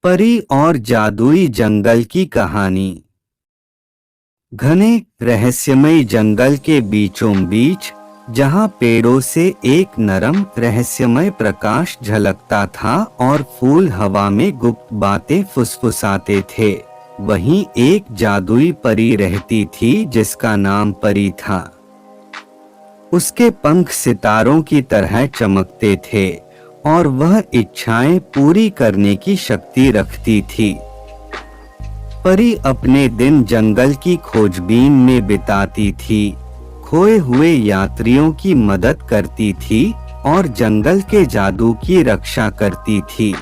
परी और जादुई जंगल की कहानी। घने रहस्यमय जंगल के बीचों बीच, जहां पेड़ों से एक नरम रहस्यमय प्रकाश झलकता था और फूल हवा में गुप्त बातें फुसफुसाते थे, वहीं एक जादुई परी रहती थी जिसका नाम परी था। उसके पंख सितारों की तरह चमकते थे और वह इच्छाएं पूरी करने की शक्ति रखती थी। परी अपने दिन जंगल की खोजबीन में बिताती थी, खोए हुए यात्रियों की मदद करती थी और जंगल के जादू की रक्षा करती थी।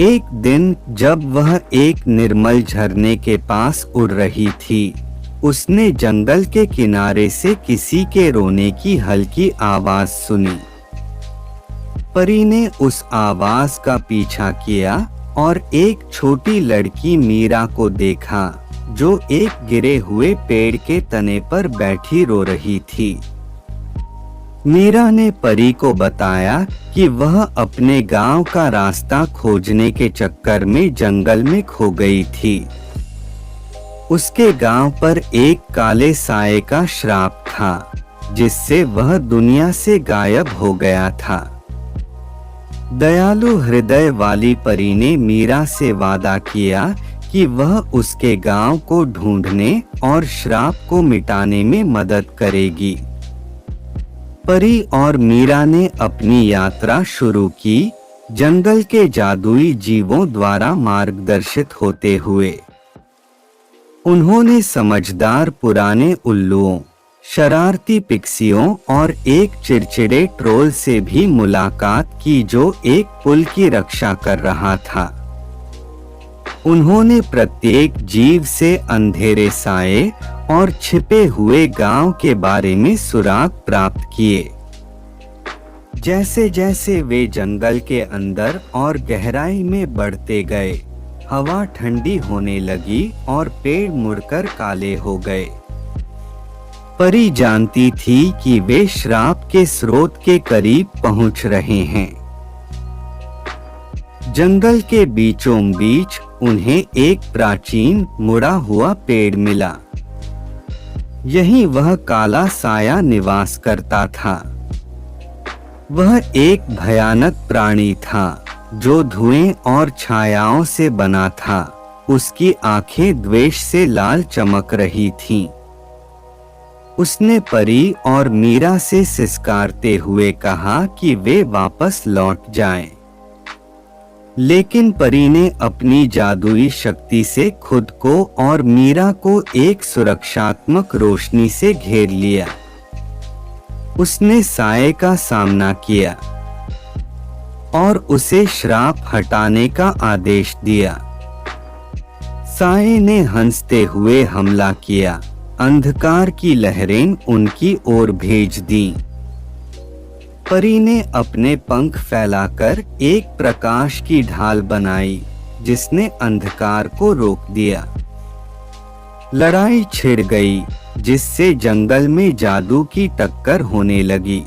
एक दिन जब वह एक निर्मल झरने के पास उड़ रही थी, उसने जंगल के किनारे से किसी के रोने की हल्की आवाज सुनी। परी ने उस आवाज का पीछा किया और एक छोटी लड़की मीरा को देखा, जो एक गिरे हुए पेड़ के तने पर बैठी रो रही थी। मीरा ने परी को बताया कि वह अपने गांव का रास्ता खोजने के चक्कर में जंगल में खो गई थी। उसके गांव पर एक काले साये का श्राप था, जिससे वह दुनिया से गायब हो गया था। दयालु हृदय वाली परी ने मीरा से वादा किया कि वह उसके गांव को ढूंढने और श्राप को मिटाने में मदद करेगी। परी और मीरा ने अपनी यात्रा शुरू की, जंगल के जादुई जीवों द्वारा मार्गदर्शित होते हुए। उन्होंने समझदार पुराने उल्लुओं, शरारती पिक्सियों और एक चिड़चिड़े ट्रोल से भी मुलाकात की जो एक पुल की रक्षा कर रहा था। उन्होंने प्रत्येक जीव से अंधेरे साये और छिपे हुए गांव के बारे में सुराग प्राप्त किए। जैसे जैसे वे जंगल के अंदर और गहराई में बढ़ते गए, हवा ठंडी होने लगी और पेड़ मुड़कर काले हो गए। परी जानती थी कि वे श्राप के स्रोत के करीब पहुंच रहे हैं। जंगल के बीचों बीच उन्हें एक प्राचीन मुड़ा हुआ पेड़ मिला। यहीं वह काला साया निवास करता था। वह एक भयानक प्राणी था जो धुएं और छायाओं से बना था। उसकी आंखें द्वेष से लाल चमक रही थीं। उसने परी और मीरा से सिसकारते हुए कहा कि वे वापस लौट जाएं। लेकिन परी ने अपनी जादुई शक्ति से खुद को और मीरा को एक सुरक्षात्मक रोशनी से घेर लिया। उसने साये का सामना किया और उसे श्राप हटाने का आदेश दिया। साये ने हंसते हुए हमला किया। अंधकार की लहरें उनकी ओर भेज दी। परी ने अपने पंख फैलाकर एक प्रकाश की ढाल बनाई, जिसने अंधकार को रोक दिया। लड़ाई छिड़ गई, जिससे जंगल में जादू की टक्कर होने लगी।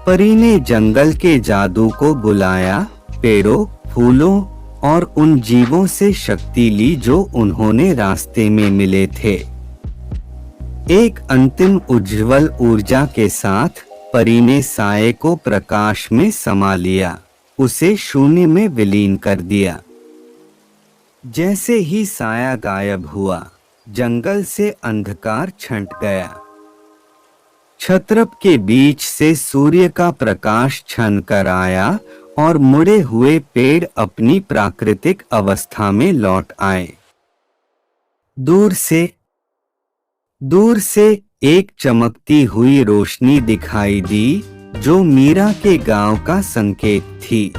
परी ने जंगल के जादू को बुलाया, पेड़ों, फूलों और उन जीवों से शक्ति ली जो उन्होंने रास्ते में मिले थे। एक अंतिम उज्ज्वल ऊर्जा के साथ परी ने साये को प्रकाश में समा लिया, उसे शून्य में विलीन कर दिया। जैसे ही साया गायब हुआ, जंगल से अंधकार छंट गया। छत्रप के बीच से सूर्य का प्रकाश छन कर आया और मुड़े हुए पेड़ अपनी प्राकृतिक अवस्था में लौट आए। दूर से एक चमकती हुई रोशनी दिखाई दी, जो मीरा के गांव का संकेत थी।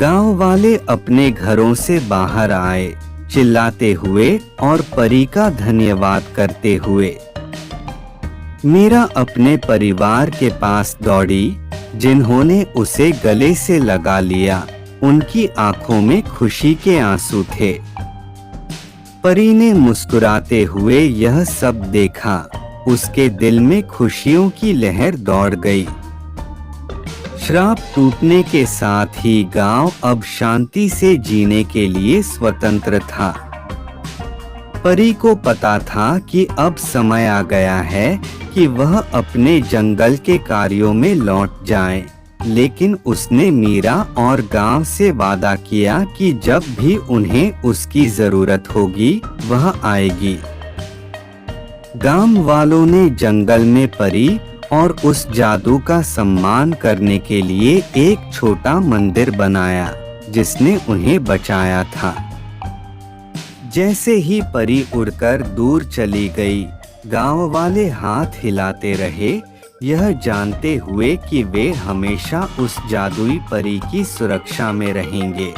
गांव वाले अपने घरों से बाहर आए, चिल्लाते हुए और परी का धन्यवाद करते हुए। मीरा अपने परिवार के पास दौड़ी, जिन्होंने उसे गले से लगा लिया। उनकी आंखों में खुशी के आंसू थे। परी ने मुस्कुराते हुए यह सब देखा। उसके दिल में खुशियों की लहर दौड़ गई। श्राप टूटने के साथ ही गांव अब शांति से जीने के लिए स्वतंत्र था। परी को पता था कि अब समय आ गया है कि वह अपने जंगल के कार्यों में लौट जाए, लेकिन उसने मीरा और गांव से वादा किया कि जब भी उन्हें उसकी जरूरत होगी वह आएगी। गांव वालों ने जंगल में परी और उस जादू का सम्मान करने के लिए एक छोटा मंदिर बनाया जिसने उन्हें बचाया था। जैसे ही परी उड़कर दूर चली गई, गांव वाले हाथ हिलाते रहे, यह जानते हुए कि वे हमेशा उस जादुई परी की सुरक्षा में रहेंगे।